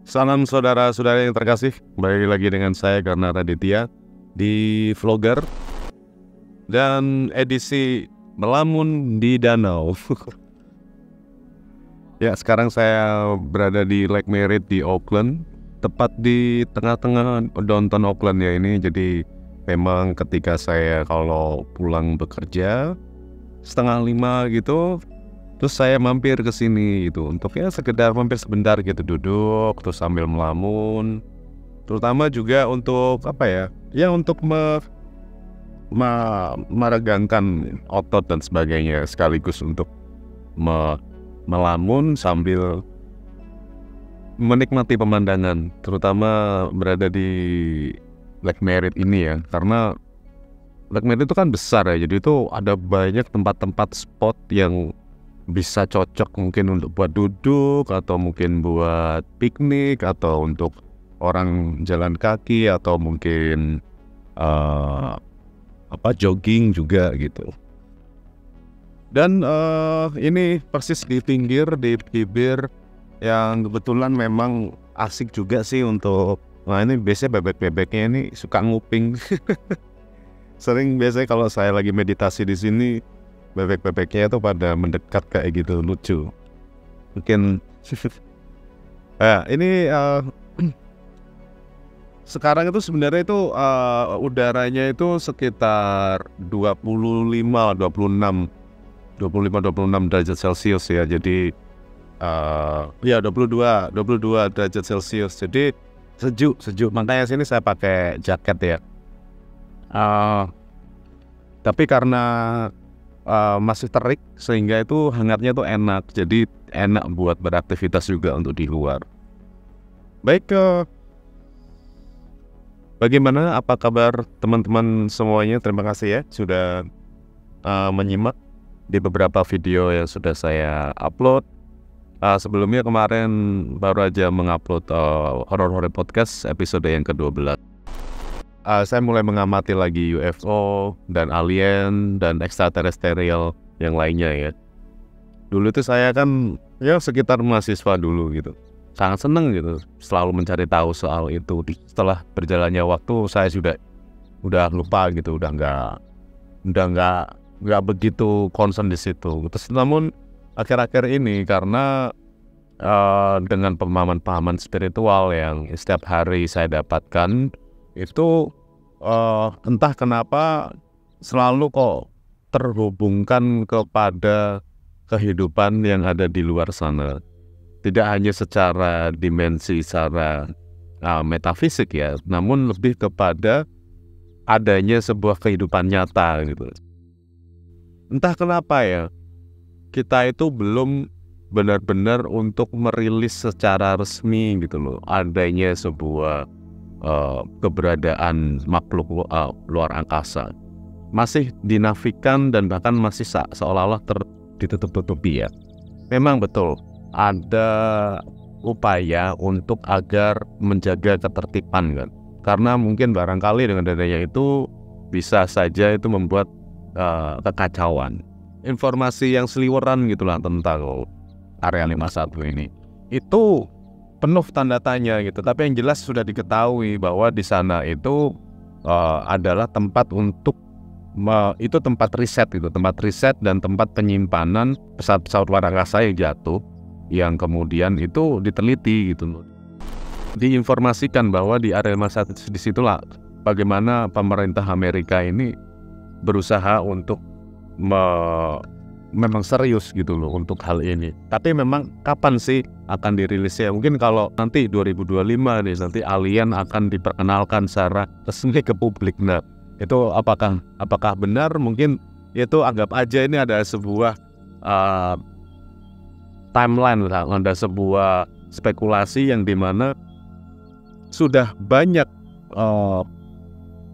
Salam saudara-saudara yang terkasih, kembali lagi dengan saya Karna Raditya di Vlogger dan edisi Melamun di Danau. Ya, sekarang saya berada di Lake Merritt di Auckland, tepat di tengah-tengah downtown Auckland ya ini. Jadi memang ketika saya kalau pulang bekerja 4:30 gitu, terus saya mampir ke sini gitu untuk ya sekedar mampir sebentar gitu, duduk terus sambil melamun. Terutama juga untuk apa ya? Ya untuk meregangkan otot dan sebagainya, sekaligus untuk melamun sambil menikmati pemandangan, terutama berada di Lake Merritt ini ya. Karena Lake Merritt itu kan besar ya, jadi itu ada banyak tempat-tempat spot yang bisa cocok mungkin untuk buat duduk, atau mungkin buat piknik, atau untuk orang jalan kaki, atau mungkin jogging juga gitu. Dan ini persis di bibir yang kebetulan memang asik juga sih untuk, nah ini biasanya bebek-bebeknya ini suka nguping. Sering biasanya kalau saya lagi meditasi di sini, bebek-bebeknya itu pada mendekat kayak gitu, lucu. Mungkin ini sekarang itu sebenarnya itu udaranya itu sekitar 25-26 derajat Celcius ya. Jadi ya 22 derajat Celcius. Jadi sejuk. Makanya sini saya pakai jaket ya. Tapi karena masih terik sehingga itu hangatnya tuh enak. Jadi enak buat beraktivitas juga untuk di luar. Baik, bagaimana, apa kabar teman-teman semuanya? Terima kasih ya sudah menyimak di beberapa video yang sudah saya upload. Sebelumnya kemarin baru aja mengupload Horror Podcast episode yang ke-12. Saya mulai mengamati lagi UFO dan alien dan extraterrestrial yang lainnya ya. Dulu itu saya kan ya sekitar mahasiswa dulu gitu, sangat seneng gitu, selalu mencari tahu soal itu. Setelah berjalannya waktu saya udah lupa gitu, udah nggak begitu concern di situ. Terus namun akhir-akhir ini karena dengan pemahaman spiritual yang setiap hari saya dapatkan itu, entah kenapa selalu kok terhubungkan kepada kehidupan yang ada di luar sana. Tidak hanya secara dimensi, secara metafisik ya, namun lebih kepada adanya sebuah kehidupan nyata gitu. Entah kenapa ya, kita itu belum benar-benar untuk merilis secara resmi gitu loh, adanya sebuah keberadaan makhluk luar angkasa. Masih dinafikan dan bahkan masih seolah-olah ditutup-tutupi ya. Memang betul ada upaya untuk agar menjaga ketertiban kan, karena mungkin barangkali dengan adanya itu bisa saja itu membuat kekacauan. Informasi yang seliweran gitulah tentang area 51 ini itu penuh tanda tanya gitu. Tapi yang jelas sudah diketahui bahwa di sana itu adalah tempat untuk itu tempat riset gitu, tempat riset dan tempat penyimpanan pesawat-pesawat luar angkasa yang jatuh, yang kemudian itu diteliti gitu. Diinformasikan bahwa di area 51 disitulah bagaimana pemerintah Amerika ini berusaha untuk memang serius gitu loh untuk hal ini. Tapi memang kapan sih akan dirilisnya? Mungkin kalau nanti 2025 nih, nanti alien akan diperkenalkan secara resmi ke publik. Nah, itu apakah benar? Mungkin itu anggap aja ini ada sebuah timeline lah, ada sebuah spekulasi yang dimana sudah banyak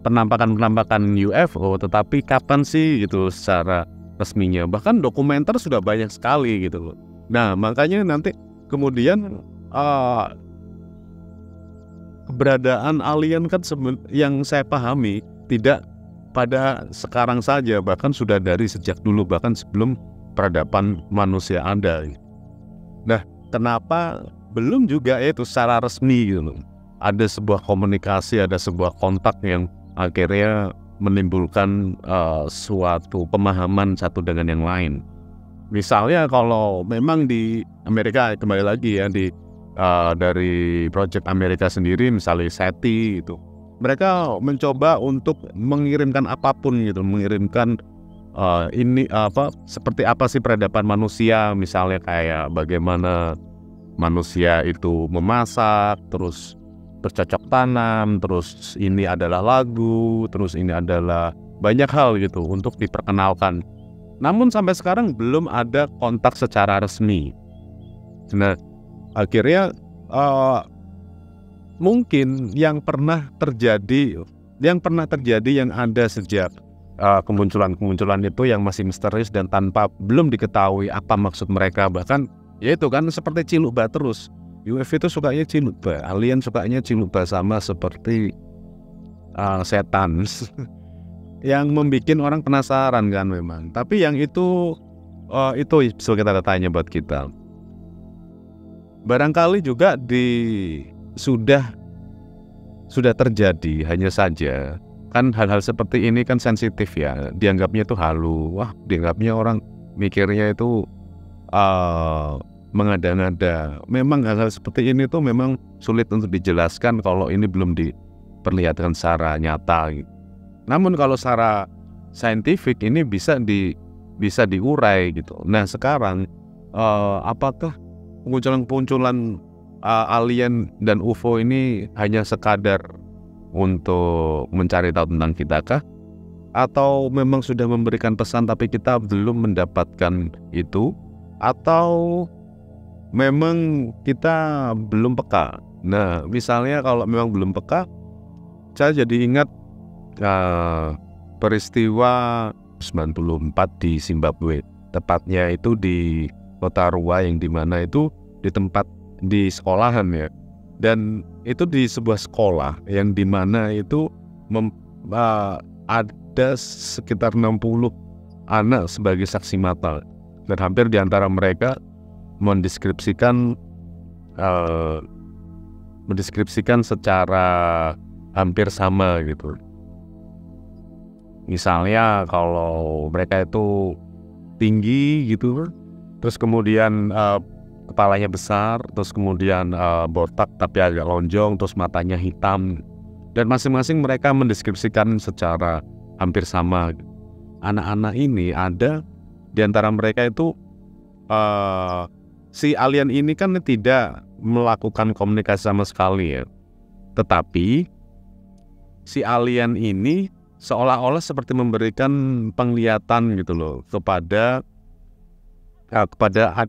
penampakan UFO, tetapi kapan sih gitu secara resminya? Bahkan dokumenter sudah banyak sekali gitu loh. Nah, makanya nanti kemudian keberadaan alien kan yang saya pahami tidak pada sekarang saja, bahkan sudah dari sejak dulu, bahkan sebelum peradaban manusia ada. Nah, kenapa belum juga itu secara resmi gitu loh. Ada sebuah komunikasi, ada sebuah kontak yang akhirnya menimbulkan suatu pemahaman satu dengan yang lain. Misalnya kalau memang di Amerika, kembali lagi ya, dari Project Amerika sendiri, misalnya SETI itu, mereka mencoba untuk mengirimkan apapun gitu, mengirimkan seperti apa sih peradaban manusia, misalnya kayak bagaimana manusia itu memasak, terus bercocok tanam, terus ini adalah lagu, terus ini adalah banyak hal gitu untuk diperkenalkan. Namun sampai sekarang belum ada kontak secara resmi. Nah, akhirnya mungkin yang pernah terjadi yang ada sejak kemunculan itu yang masih misterius dan belum diketahui apa maksud mereka, bahkan yaitu kan seperti ciluk-ba terus. UFO itu sukanya ciluk-ba, alien sukanya ciluk-ba, sama seperti setan yang membuat orang penasaran kan memang. Tapi yang itu sebagai tanda tanya buat kita. Barangkali juga sudah terjadi, hanya saja kan hal-hal seperti ini kan sensitif ya, dianggapnya itu halu, dianggapnya orang mikirnya itu mengada-ngada. Memang hal-hal seperti ini tuh memang sulit untuk dijelaskan kalau ini belum diperlihatkan secara nyata gitu. Namun kalau secara saintifik ini bisa diurai gitu. Nah sekarang apakah kemunculan alien dan UFO ini hanya sekadar untuk mencari tahu tentang kita kah? Atau memang sudah memberikan pesan tapi kita belum mendapatkan itu? Atau memang kita belum peka? Nah misalnya kalau memang belum peka, saya jadi ingat peristiwa 94 di Zimbabwe, tepatnya itu di kota Ruwa, yang dimana itu di sekolahan ya, dan itu di sebuah sekolah yang dimana itu ada sekitar 60 anak sebagai saksi mata, dan hampir di antara mereka mendeskripsikan secara hampir sama gitu. Misalnya kalau mereka itu tinggi gitu, terus kemudian kepalanya besar, terus kemudian botak tapi agak lonjong, terus matanya hitam, dan masing-masing mereka mendeskripsikan secara hampir sama. Anak-anak ini ada di antara mereka itu si alien ini kan tidak melakukan komunikasi sama sekali ya, tetapi si alien ini seolah-olah seperti memberikan penglihatan gitu loh kepada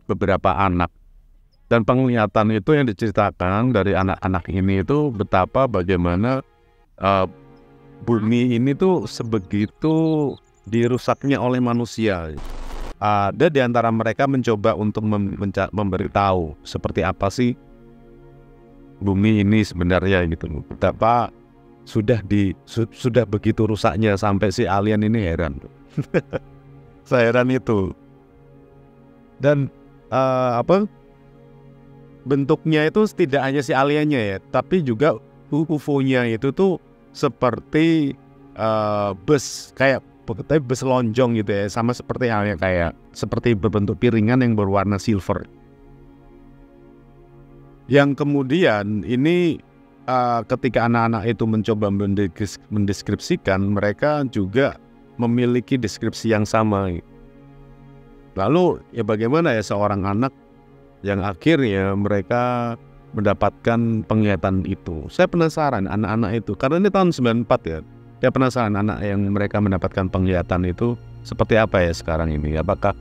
beberapa anak. Dan penglihatan itu yang diceritakan dari anak-anak ini itu betapa bagaimana bumi ini tuh sebegitu dirusaknya oleh manusia. Ada di antara mereka mencoba untuk memberitahu seperti apa sih bumi ini sebenarnya gitu loh. Betapa sudah begitu rusaknya sampai si alien ini heran. Saya heran itu. Dan bentuknya itu tidak hanya si aliennya ya, tapi juga UFO-nya itu tuh seperti bus, kayak bus lonjong gitu ya, sama seperti halnya kayak seperti berbentuk piringan yang berwarna silver. Yang kemudian ini ketika anak-anak itu mencoba mendeskripsikan, mereka juga memiliki deskripsi yang sama. Lalu ya bagaimana ya seorang anak yang akhirnya mereka mendapatkan penglihatan itu? Saya penasaran anak-anak itu, karena ini tahun 94 ya. Saya penasaran anak yang mereka mendapatkan penglihatan itu seperti apa ya sekarang ini. Apakah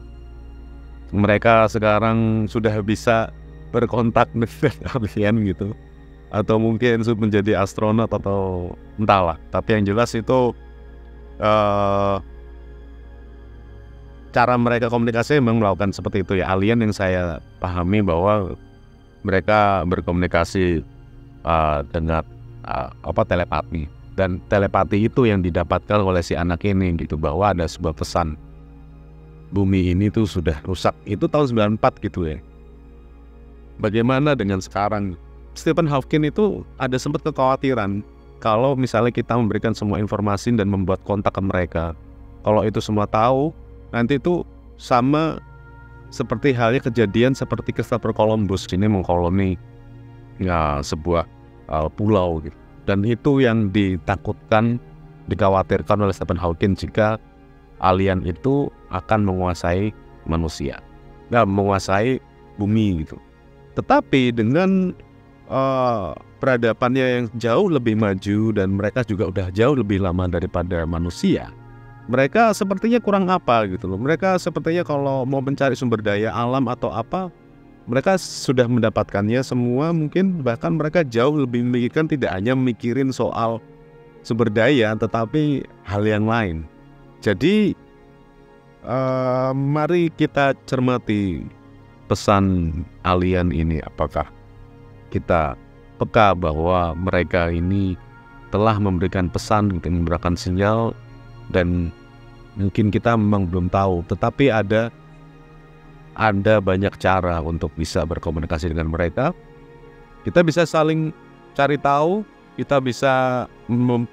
mereka sekarang sudah bisa berkontak dengan alien gitu? Atau mungkin menjadi astronot atau entahlah. Tapi yang jelas itu cara mereka komunikasi memang melakukan seperti itu ya. Alien yang saya pahami bahwa mereka berkomunikasi dengan telepati. Dan telepati itu yang didapatkan oleh si anak ini gitu, bahwa ada sebuah pesan bumi ini tuh sudah rusak. Itu tahun 94 gitu ya. Bagaimana dengan sekarang? Stephen Hawking itu ada sempat kekhawatiran kalau misalnya kita memberikan semua informasi dan membuat kontak ke mereka, kalau itu semua tahu, nanti itu sama seperti halnya kejadian seperti Christopher Columbus ini mengkoloni sebuah pulau gitu. Dan itu yang ditakutkan, dikhawatirkan oleh Stephen Hawking jika alien itu akan menguasai manusia, menguasai bumi gitu. Tetapi dengan peradabannya yang jauh lebih maju dan mereka juga udah jauh lebih lama daripada manusia, mereka sepertinya kurang apa gitu loh. Mereka sepertinya kalau mau mencari sumber daya alam atau apa, mereka sudah mendapatkannya semua. Mungkin bahkan mereka jauh lebih memikirkan, tidak hanya mikirin soal sumber daya, tetapi hal yang lain. Jadi mari kita cermati pesan alien ini. Apakah kita peka bahwa mereka ini telah memberikan pesan, memberikan sinyal, dan mungkin kita memang belum tahu, tetapi ada banyak cara untuk bisa berkomunikasi dengan mereka. Kita bisa saling cari tahu, kita bisa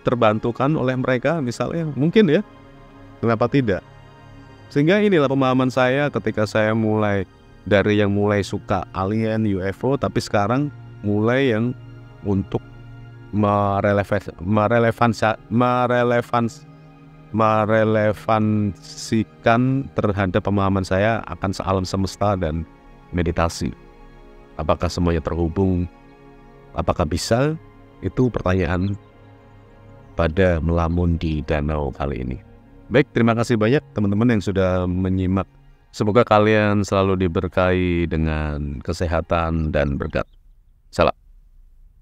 terbantukan oleh mereka misalnya, mungkin ya, kenapa tidak. Sehingga inilah pemahaman saya ketika saya mulai dari yang mulai suka alien, UFO, tapi sekarang mulai yang untuk merelevansikan terhadap pemahaman saya akan alam semesta dan meditasi. Apakah semuanya terhubung? Apakah bisa? Itu pertanyaan pada melamun di danau kali ini. Baik, terima kasih banyak teman-teman yang sudah menyimak. Semoga kalian selalu diberkahi dengan kesehatan dan berkat. Salam.